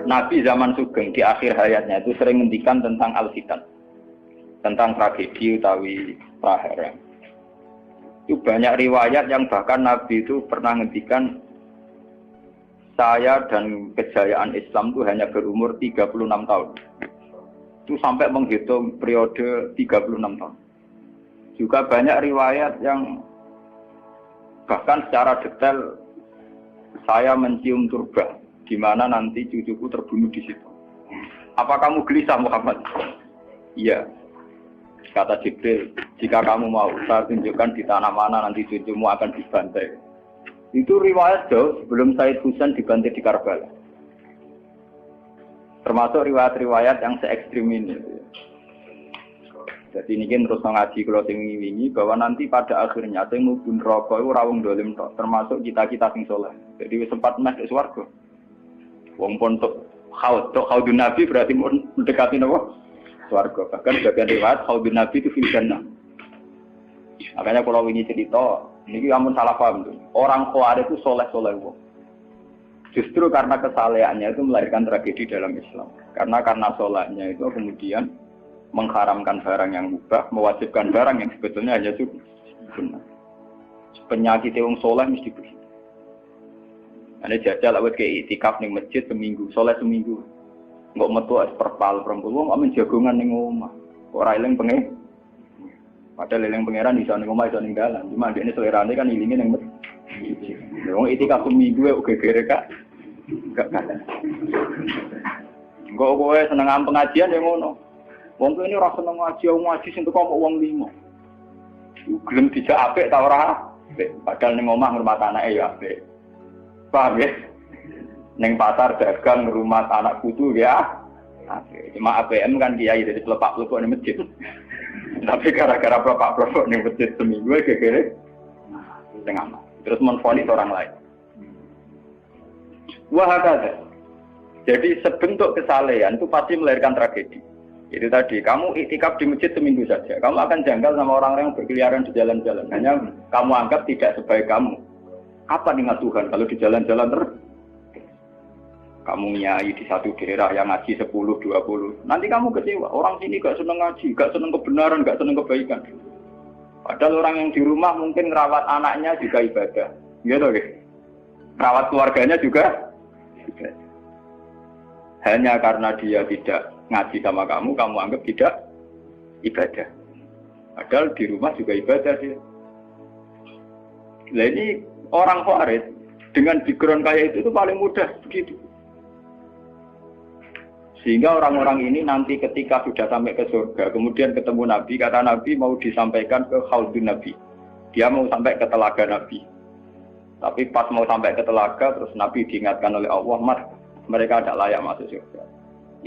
Nabi zaman Sugeng di akhir hayatnya itu sering ngendikan tentang al-fitan, tentang tragedi utawi prahara. Itu banyak riwayat yang bahkan Nabi itu pernah ngendikan saya dan kejayaan Islam itu hanya berumur 36 tahun. Itu sampai menghitung periode 36 tahun. Juga banyak riwayat yang bahkan secara detail saya mencium turba, di mana nanti cucuku terbunuh di situ. Apa kamu gelisah Muhammad? Iya. Kata Jibril, jika kamu mau saya tunjukkan di tanah mana nanti cucumu akan dibantai. Itu riwayat jauh sebelum Said Husain dibantai di Karbala. Termasuk riwayat-riwayat yang se-ekstrim ini. Jadi ini kan terus ngaji kalau ini bahwa nanti pada akhirnya sing mubun rokok itu rawung dolim tok, termasuk kita-kita sing soleh. Jadi sempat masuk swarga. Wong pun tok haudun Nabi berarti mendekati napa? Swarga. Bahkan bagian riwayat haudun Nabi itu fil jannah. Makanya kalau ini cerita, ini kamu salah paham tuh. Orang Khawarij itu soleh-soleh wong. Justru karena kesalehannya itu melahirkan tragedi dalam Islam. Karena solehnya itu kemudian mengharamkan barang yang mubah, mewajibkan barang yang sebetulnya hanya sunnah. Penyakit wong soleh mesti begitu. Ane jajal awet ke itikaf ning masjid seminggu, soleh seminggu. Enggak metu perpal perempuan, enggak menjagongan ning omah. Ora eling pengen. Padahal eling pangeran iso ning omah iso ning dalan. Cuma dekne selerane kan ilinge ning masjid. Wong itikaf seminggu kok gegere Kak. Enggak kalah. Enggak kowe seneng pengajian ya ngono. Wong ini ora seneng ngaji sing teko kok wong limo. Gelem dijak apik ta ora? Padahal ning omah ngurmat anake ya apik. Paham ya? Ning pasar dagang ngurmat anak putu ya. Apik. Cuma APM kan kiai jadi pelepak-pelepok ning masjid. Tapi gara-gara pelepak-pelepok ning masjid seminggu gegere tengah. Terus menfonis orang lain. Wah ada. Jadi sebentuk kesalehan itu pasti melahirkan tragedi. Itu tadi, kamu iktikaf di masjid seminggu saja. Kamu akan janggal sama orang-orang yang berkeliaran di jalan-jalan. Hanya kamu anggap tidak sebaik kamu. Apa ingat Tuhan kalau di jalan-jalan terus? Kamu nyai di satu daerah yang ngaji 10, 20. Nanti kamu kecewa. Orang sini gak seneng ngaji, gak seneng kebenaran, gak seneng kebaikan. Padahal orang yang di rumah mungkin merawat anaknya juga ibadah. Gitu ya. Merawat keluarganya juga ibadah. Hanya karena dia tidak ngaji sama kamu anggap tidak ibadah. Padahal di rumah juga ibadah dia. Nah ini orang Khawarij dengan background kayak itu paling mudah begitu. Sehingga orang-orang ini nanti ketika sudah sampai ke surga, kemudian ketemu Nabi, kata Nabi mau disampaikan ke Haudun Nabi. Dia mau sampai ke telaga Nabi. Tapi pas mau sampai ke telaga, terus Nabi diingatkan oleh Allah, Mas, mereka tidak layak masuk surga.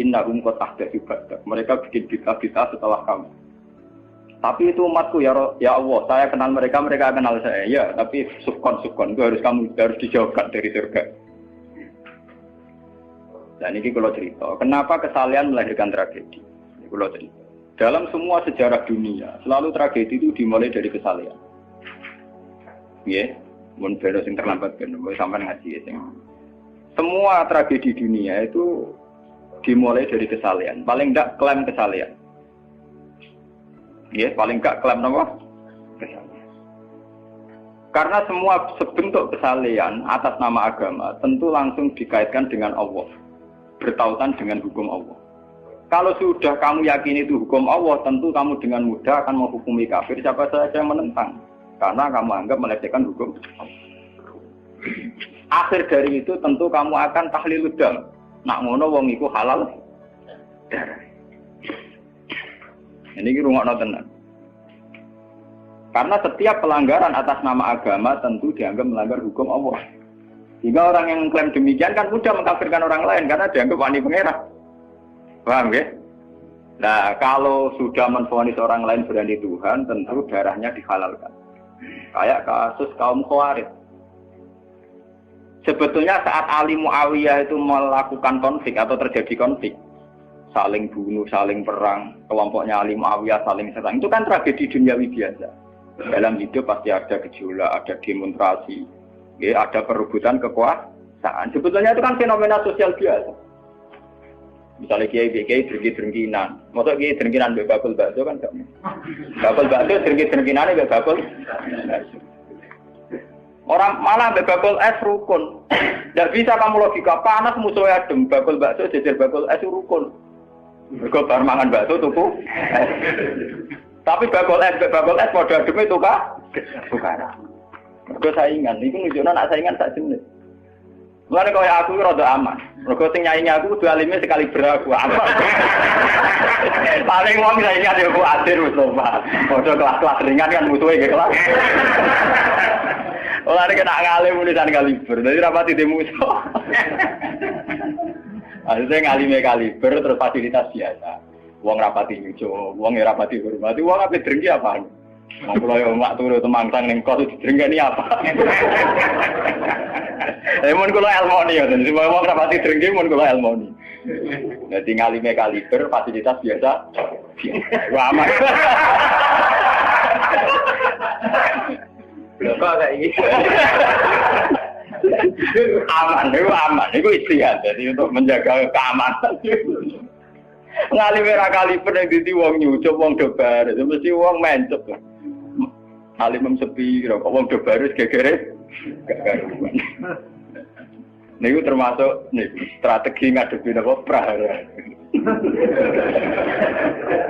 Innahum qad ahdatsu ba'dak. Mereka bikin bid'ah setelah kamu. Tapi itu umatku ya Allah, saya kenal mereka, mereka kenal saya. Ya, tapi sukon itu harus dijauhkan dari surga. Dan ini kalau cerita, kenapa kesalehan melahirkan tragedi? Ini kalau cerita. Dalam semua sejarah dunia, selalu tragedi itu dimulai dari kesalehan. Ya, mun belo sing terlambat kan, sampai ngaji ya. Semua tragedi dunia itu dimulai dari kesalehan. Paling enggak klaim kesalehan. Ya, paling enggak klaim apa? Kesalehan. Karena semua sebentuk kesalehan atas nama agama tentu langsung dikaitkan dengan Allah. Bertautan dengan hukum Allah. Kalau sudah kamu yakini itu hukum Allah, tentu kamu dengan mudah akan menghukumi kafir siapa saja yang menentang. Karena kamu anggap melecehkan hukum Allah. Akhir dari itu tentu kamu akan tahlilud dam. Nak ngono wong iku halal darah. Ini rungokno tenan. Karena setiap pelanggaran atas nama agama tentu dianggap melanggar hukum Allah. Sehingga orang yang mengklaim demikian kan mudah mengkafirkan orang lain karena dianggap wani pengerah. Paham ya? Nah, kalau sudah menvonis orang lain berani Tuhan, tentu darahnya dihalalkan. Kayak kasus kaum Khawarij. Sebetulnya saat Ali Muawiyah itu melakukan konflik atau terjadi konflik, saling bunuh, saling perang, kelompoknya Ali Muawiyah saling serang, itu kan tragedi duniawi biasa. Dalam hidup pasti ada gejolak, ada demonstrasi, ya, ada perebutan kekuasaan. Sebetulnya itu kan fenomena sosial biasa. Misalnya kiai drengki-drengkinan. Masa kiai drengkinan mbek bakul bakso kan gak. Bakul bakso drengki-drengkinane mbek bakul. Orang malah mbek bakul es rukun. Ndak bisa kamu logika panas musuhnya adem, bakul bakso jejer bakul es rukun. Mergo bar mangan bakso tuku. Tapi bakul es padha ademe tukar. Mergo saingan, iku nunjukno nek saingan sak jenis. Mulane kaya aku rada aman. Mergo sing nyaingi aku kudu alime sekali beraku aman. Paling wong saingi yo ku adir wis lho, Pak. Padha kelas-kelas ringan kan musuhe ge kelas. Ora kena ngalim tulisan kaliber. Dadi rapati de musuh. Akhirnya ngalime kaliber terus fasilitas biasa. Wong rapati nyucu, wong rapati hormati, wong ape drengki apaan? Wong kula yo mak turu temangsang ning kos drengkeni apa? Mun kula elmoni ya, dadi wong rapati drengki mun kula elmoni. Dadi ngalime kaliber fasilitas biasa. Wah aman. Kok kayak gitu. Aman, itu istihad. Jadi untuk menjaga keamanan. Ngalime ra kaliber ning dadi wong nyucup wong dobar, mesti wong mencep. Alim sepi kok wong dobar wis gegere gak karuan. Niku termasuk strategi ngadepi napa prahara.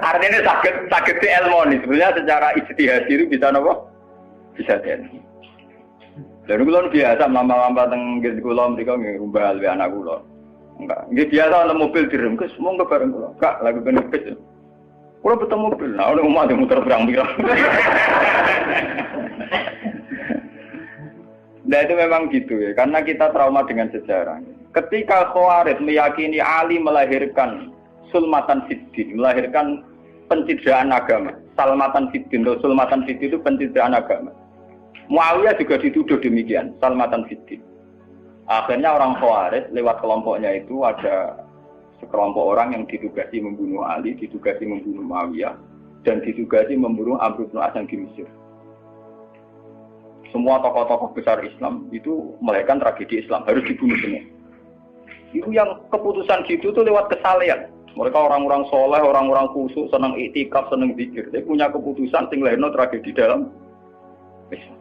Artinya sakit di elmoni sebenarnya secara ijtihad itu bisa napa? Bisa den. Lalu kula biasa mama-mama teng nggih kula mriko nggih rumbal we anak kula. Enggak, nggih biasa ana mobil direm Gus, monggo bareng kula. Kak, lagi kene bis. Kula betul mobil, nah ono omah muter pirang-pirang. Nah itu memang gitu ya, karena kita trauma dengan sejarah. Ketika Khawarij meyakini Ali melahirkan sulmatan fiddin, melahirkan pencitraan agama. Salmatan fiddin, sulmatan fiddin itu pencitraan agama. Muawiyah juga dituduh demikian, salmatan fiddin. Akhirnya orang Khawarij lewat kelompoknya itu ada sekelompok orang yang ditugasi membunuh Ali, ditugasi membunuh Muawiyah, dan ditugasi membunuh Amr bin As di Mesir. Semua tokoh-tokoh besar Islam itu melahirkan tragedi Islam, harus dibunuh semua. Itu yang keputusan gitu tuh lewat kesalehan. Mereka orang-orang soleh, orang-orang khusyuk, senang iktikaf, senang zikir. Dia punya keputusan sing lahirno tragedi dalam Islam.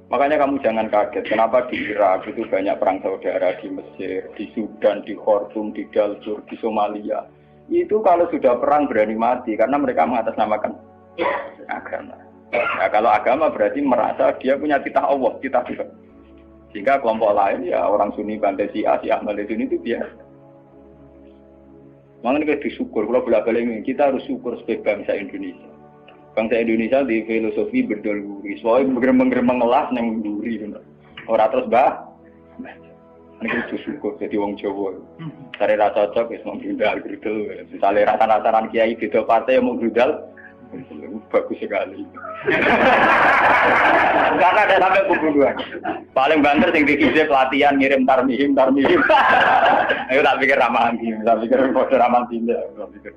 Makanya kamu jangan kaget, kenapa di Irak itu banyak perang saudara, di Mesir, di Sudan, di Khartoum, di Darfur, di Somalia. Itu kalau sudah perang berani mati, karena mereka mengatasnamakan agama. Nah, kalau agama berarti merasa dia punya titah Allah, titah Tuhan. Sehingga kelompok lain, ya orang Sunni, Bantai, Syiah, Ahmad itu biasa. Makanya kita disyukur, kalau bolak-balik ini, kita harus syukur sebagai bangsa Indonesia. Bangsa Indonesia di filosofi berdoluri, soalnya bergemeng-gemeng ngelas yang berduri, orang terus ini kita syukur jadi wong Jawa. Cari rasa cocok, ya mau grudal, misalnya rata-rataran kiai beda partai yang mau grudal, bagus sekali. Karena ada sampai pembunuhan. Paling banter sing dikise pelatihan ngirim tarmihim. Ayo tak pikir ramahan iki, tak pikir kode ramahan tindak, tak pikir.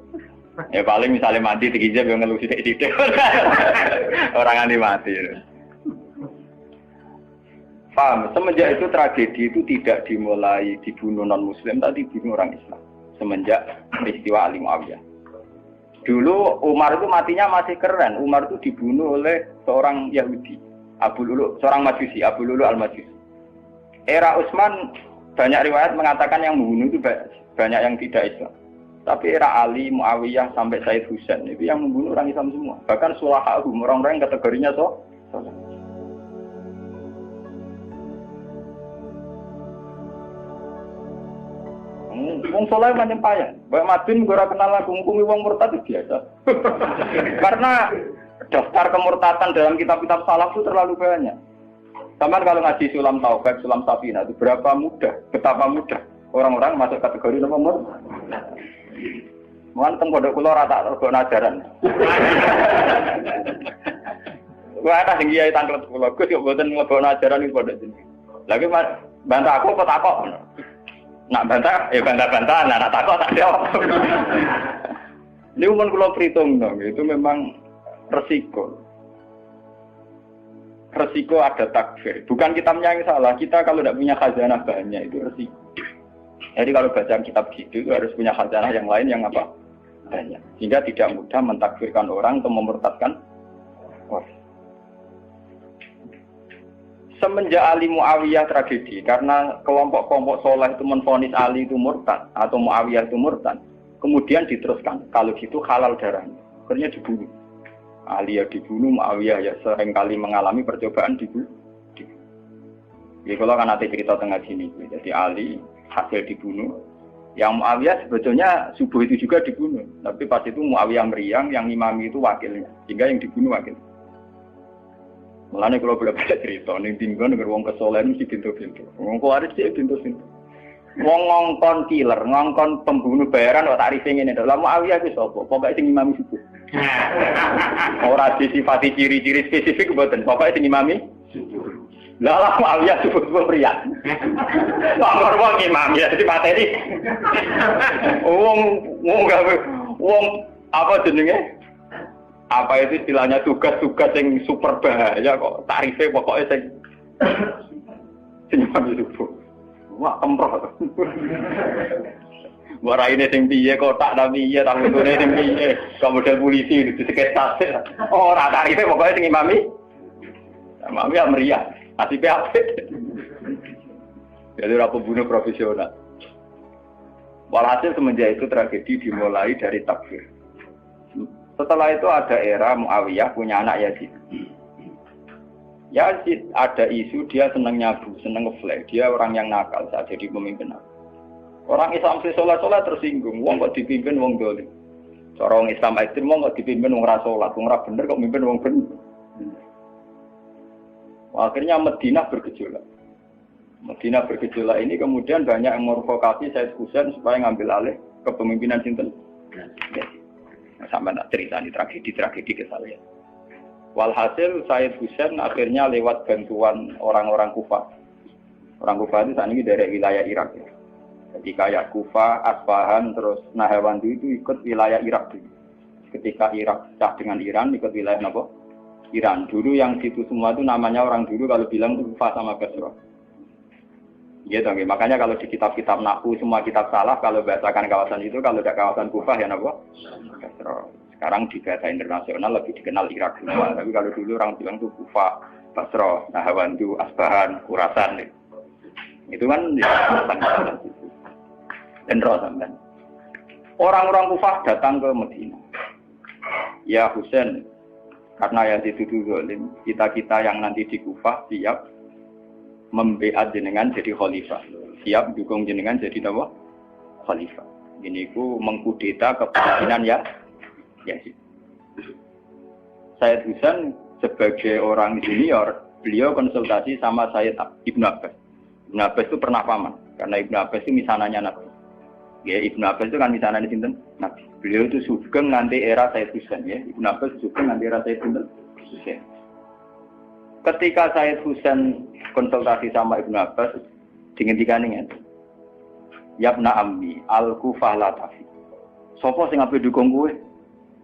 Ya paling misalnya mati dikise yo ngeluh sithik-sithik. Orang anti mati. Paham, semenjak itu tragedi itu tidak dimulai dibunuh non-muslim, tapi dibunuh orang Islam. Semenjak peristiwa Ali Muawiyah. Dulu Umar itu matinya masih keren. Umar itu dibunuh oleh seorang Yahudi, Abu Lulu, seorang Majusi, Abu Lulu al-Majusi. Era Utsman banyak riwayat mengatakan yang membunuh itu banyak yang tidak Islam. Tapi era Ali, Muawiyah sampai Said Husain itu yang membunuh orang Islam semua. Bahkan sulahahum, orang-orang yang kategorinya soleh. Wong soleh macam payah. Baik Madin gue kenal lagu ngukumi wong murtad itu biasa. Karena daftar kemurtatan dalam kitab-kitab salaf itu terlalu banyak. Sama kalau ngaji Sulam Taufik, Sulam Safina itu betapa mudah orang-orang masuk kategori nomor. Mohon teng pondok kula rata rego ajaran. Wah ana sing kiai tanglet kula, Gus yo mboten nglebokno ajaran iki pondok jeneng. Lagi bantah aku kok takok. Nak bantah, ya bantah-bantahan, nak takut tak jawab. Ini umum kalau perhitung dong, itu memang resiko. Resiko ada takfir. Bukan kita yang salah, kita kalau tidak punya khazanah banyak itu resiko. Jadi kalau baca kitab gitu harus punya khazanah yang lain yang apa? Banyak. Sehingga tidak mudah mentakfirkan orang atau memurtadkan orang. Semenjak Ali Muawiyah tragedi, karena kelompok-kelompok soleh itu menvonis Ali itu murtad atau Muawiyah itu murtad, kemudian diteruskan, kalau gitu halal darahnya, akhirnya dibunuh. Ali ya dibunuh, Muawiyah ya seringkali mengalami percobaan dibunuh. Jadi kalau kan nanti cerita tengah sini, jadi Ali hasil dibunuh, yang Muawiyah sebetulnya subuh itu juga dibunuh, tapi pas itu Muawiyah meriang, yang imami itu wakilnya, sehingga yang dibunuh wakil. Mulane kalau boleh baca cerita, ning tinggon nek wong kesolen mesti pintu-pintu. Wong kuwaris sih pintu-pintu. Wong ngongkon killer, ngongkon pembunuh bayaran kok tarife ngene to. Lah Muawiyah ku sapa? Pokoke sing imami subuh. Ora disifati ciri-ciri spesifik mboten, pokoke sing imami subuh. Lah Muawiyah subuh pria. Wong wong imam ya dadi materi. Wong apa jenenge? Apa itu istilahnya tugas-tugas yang super bahaya kok tarifnya pokoknya senyum subuh. Wah kemproh. Waraine sing piye kotak ta piye ta mutune sing piye model polisi di sekitar. Ora tarifnya pokoknya sing imami. Imami ya meriah. Nasibe apik. Jadi ora pembunuh profesional. Walhasil semenjak itu tragedi dimulai dari takfir. Setelah itu ada era Muawiyah punya anak Yazid. Yazid ada isu dia senang nyabu, senang ngeflek. Dia orang yang nakal saat jadi pemimpin. Orang Islam sholat tersinggung. Wong kok dipimpin wong dolim. Orang Islam ekstrem wong kok dipimpin wong ra sholat, wong ra bener kok mimpin wong bener. Akhirnya Madinah bergejolak. Madinah bergejolak ini kemudian banyak yang mervokasi Said Husain supaya ngambil alih kepemimpinan sinten. Sampai tak cerita ini tragedi ke saya. Walhasil Said Husain akhirnya lewat bantuan orang-orang Kufah. Orang Kufah itu saat ini dari wilayah Irak. Ya. Jadi kayak Kufah, Asfahan, terus Nahrawan itu ikut wilayah Irak dulu. Ketika Irak pecah dengan Iran, ikut wilayah apa? Iran. Dulu yang situ semua itu namanya orang dulu kalau bilang itu Kufah sama Basra. Gitu, okay. Makanya kalau di kitab-kitab Nahwu semua kitab salah kalau bahasakan kawasan itu, kalau tidak kawasan Kufah ya apa? Basra. Sekarang di bahasa internasional lebih dikenal Irak semua. Tapi kalau dulu orang bilang itu Kufah, Basra, Nahrawan, Asbahan, Khurasan. Itu kan dan sampean. Orang-orang Kufah datang ke Madinah. Ya Husain, karena yang dituduh zalim, kita-kita yang nanti di Kufah siap membeat jenengan jadi khalifah. Siap dukung jenengan jadi apa? Khalifah. Ini ku mengkudeta kepemimpinan ya. Said Husain sebagai orang junior, beliau konsultasi sama Sayyid Ibnu Abbas. Ibnu Abbas itu pernah paman, karena Ibnu Abbas itu misananya Nabi. Ya, Ibnu Abbas itu kan misananya sinten? Nabi. Beliau itu sugeng nanti era Said Husain ya. Ibnu Abbas sugeng nanti era Said Husain. Ketika Said Husain konsultasi sama Ibnu Abbas, dihentikan Yabna Ammi, Al-Kufah la tafi. Sopo sing ape dukung kowe?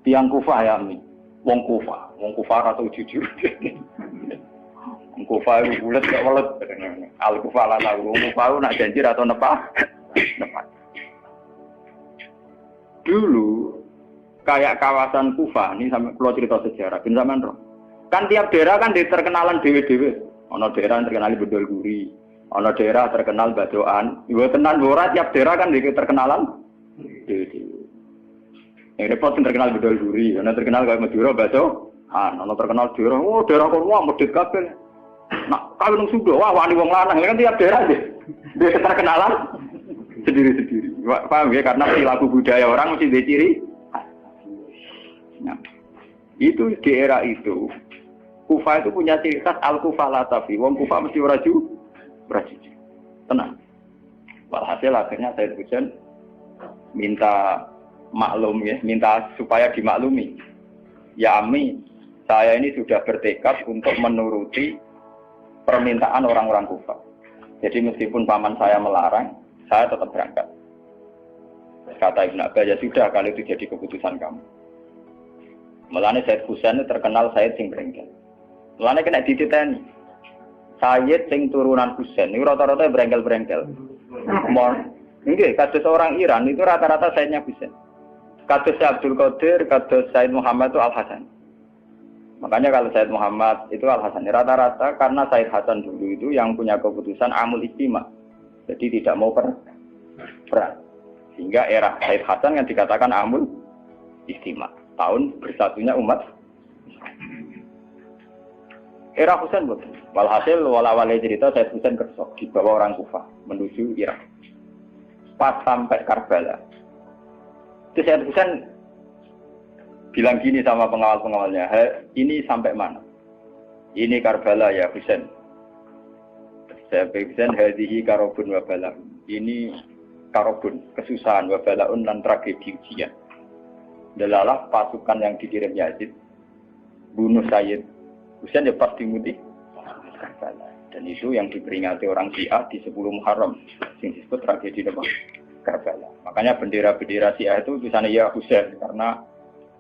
Tiang Kufah ya Ammi. Wong Kufah atau jujur. Wong Kufah itu bulat gak welet. Al-Kufah la tafi. Wong Kufah nak janji atau nepah? Dulu kayak kawasan Kufah, ini sampai kalau cerita sejarah, bin zaman roh. Kan tiap daerah kan terkenalan dewe-dewe. Ono daerah terkenal bedol guri, ono daerah terkenal badoan. Ibu tenan ora tiap daerah kan terkenalan dewe-dewe. Yang repot terkenal bedol guri, ono terkenal kayak Madura bado. Ono terkenal daerah, oh daerah kono medhit kabeh. Nah, kalau nang Sunda, wah wani wong lanang kan tiap daerah deh. Dia terkenalan sendiri-sendiri. Paham ya? Karena perilaku budaya orang mesti diciri. Nah, itu di era itu. Kufah itu punya ciri khas Al-Kufah la tafi. Wong Kufah mesti raju. Tenang. Walhasil akhirnya Said Husain minta maklum ya, minta supaya dimaklumi. Ya Ami, saya ini sudah bertekad untuk menuruti permintaan orang-orang Kufah. Jadi meskipun paman saya melarang, saya tetap berangkat. Kata Ibnu Abbas, ya sudah kalau itu jadi keputusan kamu. Mulane Said Husain terkenal Said sing brengkel. Mulane kena dititeni. Said sing turunan Husain niku rata-rata brengkel-brengkel. Nggih, kados orang Iran itu rata-rata Sayyidnya Husain. Kados Abdul Qadir, kados Sayyid Muhammad itu Al-Hasan. Makanya kalau Sayyid Muhammad itu Al-Hasan rata-rata karena Sayyid Hasan dulu itu yang punya keputusan amul istima. Jadi tidak mau perang. Sehingga era Sayyid Hasan yang dikatakan amul istima. Tahun bersatunya umat. Era Husain betul. Walhasil wala-wala cerita Sayyid Husain kersok dibawa orang Kufah menuju Irak. Pas sampai Karbala. Itu Sayyid Husain bilang gini sama pengawal-pengawalnya, ini sampai mana? Ini Karbala ya Husain. Sayyid Husain hadihi karobun wa bala. Ini karobun, kesusahan wa balaun dan tragedi ujian. Delalah pasukan yang dikirim Yazid bunuh Sayyid Husain ya pas dimuti Karbala. Dan itu yang diperingati orang Syiah di 10 Muharram yang disebut tragedi Karbala. Makanya bendera-bendera Syiah itu tulisannya ya Husain karena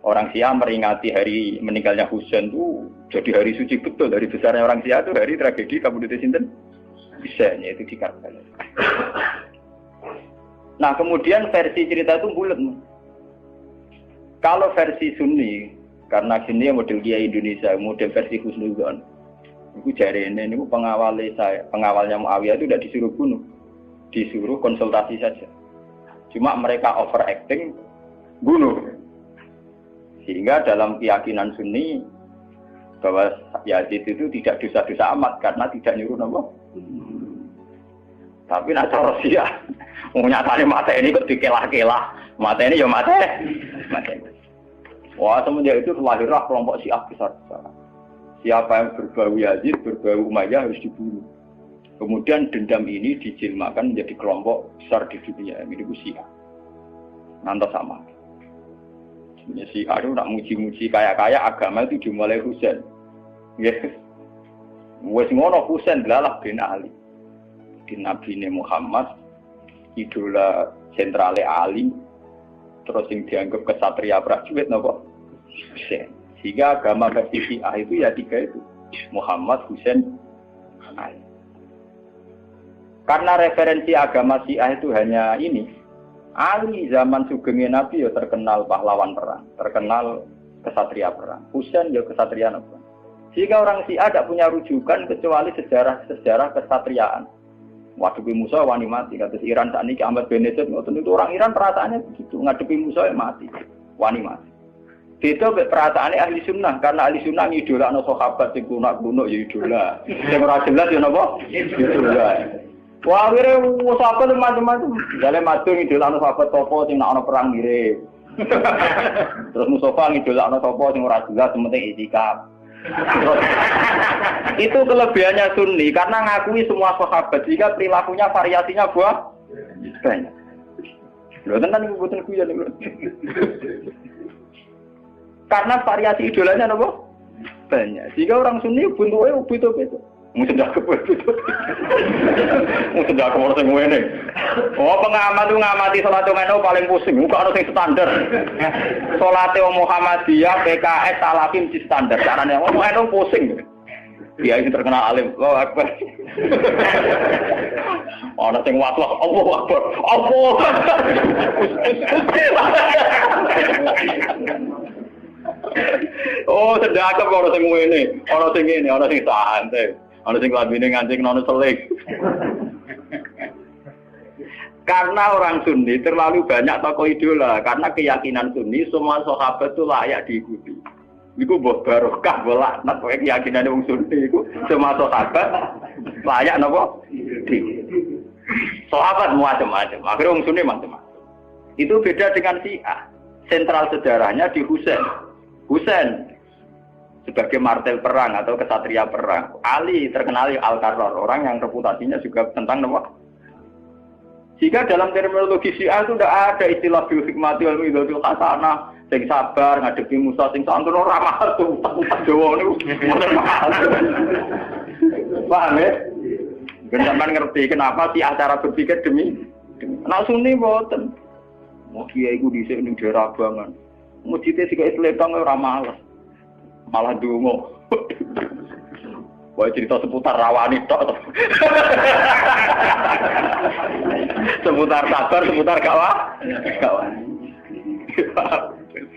orang Syiah meringati hari meninggalnya Husain itu jadi hari suci betul. Dari besarnya orang Syiah itu hari tragedi Kabupaten Sinten Husain yaitu di Karbala. Nah kemudian versi cerita itu bulat. Kalau versi Sunni karena sini model Kiai Indonesia, model versi Husnudzon. Itu jari ini pengawalnya Muawiyah itu tidak disuruh bunuh, disuruh konsultasi saja. Cuma mereka overacting bunuh. Sehingga dalam keyakinan Sunni bahwa Yazid itu tidak dosa-dosa amat karena tidak nyuruh nama. Tapi nak cara Syiah, nyatane mata ini kok dikelah-kelah, mata ini ya mata. Wah semenjak itu lahirlah kelompok Syiah besar-besaran. Siapa yang berbau Yazid, berbau Umayyah harus dibunuh. Kemudian dendam ini dijilmakan menjadi kelompok besar di dunia. Ini Syiah. Nanti sama. Sebenarnya Syiah itu nak muji-muji kaya-kaya agama itu dimulai Husain. Yes. Wes ngono Husain delalah bin Ali. Di Nabi Muhammad, idola sentrale Ali. Terus yang dianggap kesatria prajurit nopo Husain. Sehingga agama versi Syiah itu ya 3 itu. Muhammad, Husain, Ali. Karena referensi agama Syiah itu hanya ini. Ali zaman sugengnya Nabi ya terkenal pahlawan perang, terkenal kesatria perang. Husain ya kesatria perang. Sehingga orang Syiah tidak punya rujukan kecuali sejarah kesatriaan. Ngadepi Musa wani mati. Kata Iran saat ini Ahmad bin Nasir, itu orang Iran perasaannya begitu. Ngadepi Musa mati, wani mati. Beda perasaannya ahli sunnah, karena ahli sunnah idola no sahabat sing kuno ya idola. Sing ora jelas ya napa? Idola. Wah, akhirnya sahabat macam-macam. Dalam matur idola no sahabat topo sing nak ono perang mirip. Terus Mustafa idola no topo sing ora jelas penting itikaf. Itu kelebihannya Sunni karena ngakui semua sahabat jika perilakunya variasinya banyak. Lho tenan iku boten kuyon lho. Karena variasi idolanya apa? Banyak. Jika orang Sunni bentuknya beda-beda. Mungkin tidak kebetulan. Mungkin tidak kebetulan sing ngene. Oh, pengamat itu ngamati salat ngono paling pusing. Muka ono sing standar. Salate Muhammadiyah, PKS, Salafim di standar. Carane wong ngono pusing. Dia ini terkenal alim. Allahu Akbar. Ana sing watwah, Allahu Akbar. Allah. Oh, sedekah kok ora sing ngene. Ana sing ngene, ana sing santai. Ana sing lambene ngancing nono selik. Karena orang Sunni terlalu banyak tokoh idola. Karena keyakinan Sunni semua sahabat itu layak diikuti. Iku mbah barokah bolak nek keyakinan wong Sunni iku semua sahabat layak napa? Sahabat macam-macam. Akhirnya wong Sunni macam-macam. Itu beda dengan Syiah. Sentral sejarahnya di Husain. Husain sebagai martel perang atau kesatria perang. Ali terkenal Al-Qarrar, orang yang reputasinya juga tentang nama. Jika dalam terminologi Syiah itu tidak ada istilah bil hikmati wal mau'izatil hasanah, sing sabar ngadepi Musa sing santun ora mahal tuh, tak Jawa niku mboten mahal. Paham ya? Sampeyan ngerti kenapa sih acara berpikir demi nek Sunni mboten. Mau kiai iku dhisik ning daerah Abangan. Mujite sik Islam ora malas. Malah donga. Wah cerita seputar rawani tok. Seputar sabar, seputar kawan.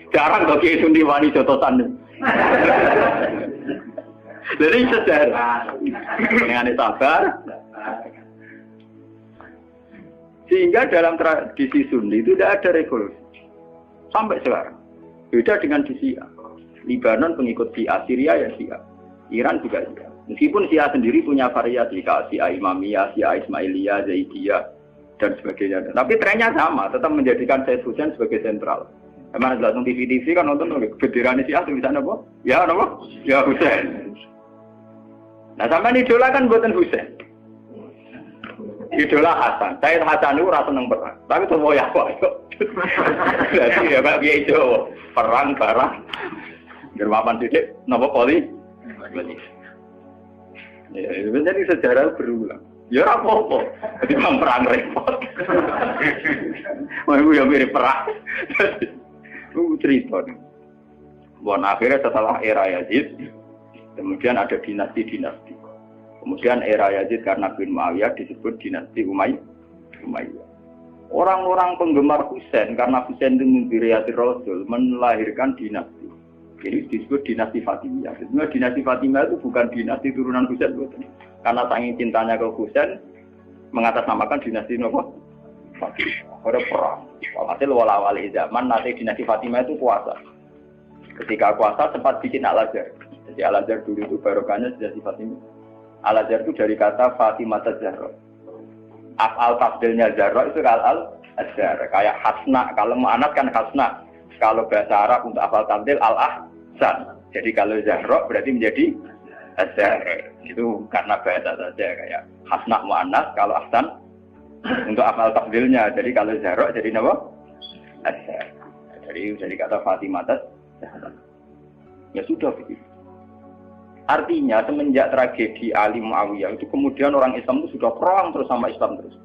Jarang kok Kiai Sundi wani jotosan. Jadi sejarah dengan sabar. Sehingga dalam tradisi Sunni itu tidak ada revolusi. Sampai sekarang. Beda dengan di Syiah. Libanon pengikut Syiah, Syria ya Syiah. Iran juga Syiah. Meskipun Syiah sendiri punya variasi, Syiah Imamiyah, Syiah Ismailiyah, Zaidiyah, dan sebagainya. Tapi trennya sama, tetap menjadikan Said Hussein sebagai sentral. Emang langsung TV kan nonton bendera Syiah tulisannya apa? Ya apa? Ya Hussein. Nah sama idola kan buatan Hussein. Idola Hasan. Saya Hasan itu rasa seneng perang. Tapi tuh mau ya kok. Jadi ya Pak Kiai Jawa perang barang. Germapan titik nopo poli. Ya, jadi sejarah berulang. Ya ora apa-apa. Jadi perang repot. Wah, itu ya mirip perang. Itu cerita. Bon akhirnya setelah era Yazid, kemudian ada dinasti-dinasti. Kemudian era Yazid karena bin Muawiyah disebut dinasti Umayyah. Orang-orang penggemar Husain karena Husain itu mimpi Rasul melahirkan dinasti. Jadi disebut dinasti Fatimiyah. Sebenarnya dinasti Fatimiyah itu bukan dinasti turunan Husain, karena saking cintanya ke Husain mengatasnamakan dinasti Fatimiyah. Ada perang. Walhasil wala-wali zaman nanti dinasti Fatimiyah itu kuasa. Ketika kuasa sempat bikin Al-Azhar. Jadi Al-Azhar dulu itu barokahnya dinasti Fatimiyah. Al-Azhar itu dari kata Fatimah Zahra. Af'al tafdilnya Zahra itu Al-Azhar. Kayak Hasna, kalau mu'anats kan Hasna. Kalau bahasa Arab untuk af'al tafdil Al-Ahsan. Jadi kalau Zahra berarti menjadi Azhar. Itu karena bahasa saja kayak Hasna mu'anats, kalau Ahsan untuk af'al tafdilnya. Jadi kalau Zahra jadi apa? Azhar. Jadi dari kata Fatimah Zahra. Ya sudah begitu. Artinya semenjak tragedi Ali Muawiyah itu kemudian orang Islam itu sudah perang terus sama Islam terus.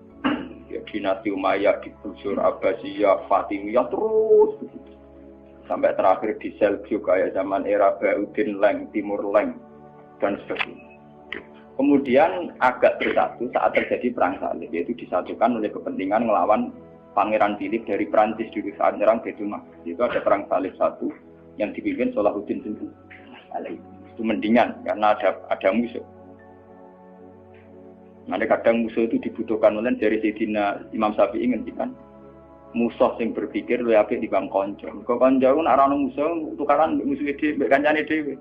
Ya, dinasti Umayyah, digusur, Abbasiyah, Fatimiyah terus begitu. Sampai terakhir di Seljuk kayak zaman era Bauddin Leng, Timur Leng dan sebagainya. Kemudian agak bersatu saat terjadi perang salib, yaitu disatukan oleh kepentingan melawan Pangeran Philip dari Prancis dulu saat menyerang Baitul Maqdis. Itu ada perang salib satu yang dipimpin Salahuddin alaihi. Itu mendingan karena ada musuh. Nanti kadang musuh itu dibutuhkan oleh dari Sayyidina Imam Syafi'i ngendikan musuh yang berpikir luwih apik dibanding kanca. Kok kanca ku nek ana musuh tukaran musuh dhewe mbek kancane dhewe.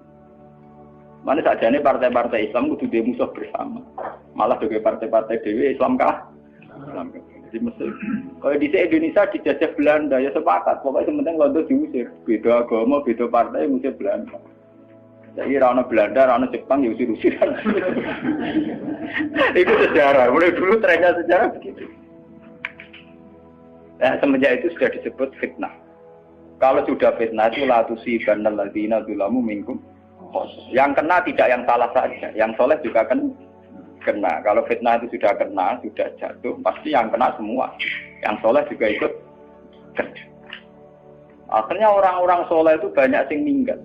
Mane sakjane partai-partai Islam kudu duwe musuh bersama. Malah dhewe partai-partai dhewe Islam kah? Islam kah? Jadi mesti kalau di Indonesia dijajah Belanda ya sepakat. Pokoknya penting Londo diusir. Beda agama, beda partai musir Belanda. Jadi rana Belanda, rana Jepang, ya usir-usiran. Itu sejarah. Mulai dulu trennya sejarah begitu. Nah, semenjak itu sudah disebut fitnah. Kalau sudah fitnah itu la tusibanal ladzina dzalamu minkum. Yang kena tidak yang salah saja, yang soleh juga kena. Kalau fitnah itu sudah kena, sudah jatuh, pasti yang kena semua. Yang soleh juga ikut kena. Akhirnya orang-orang soleh itu banyak yang meninggal.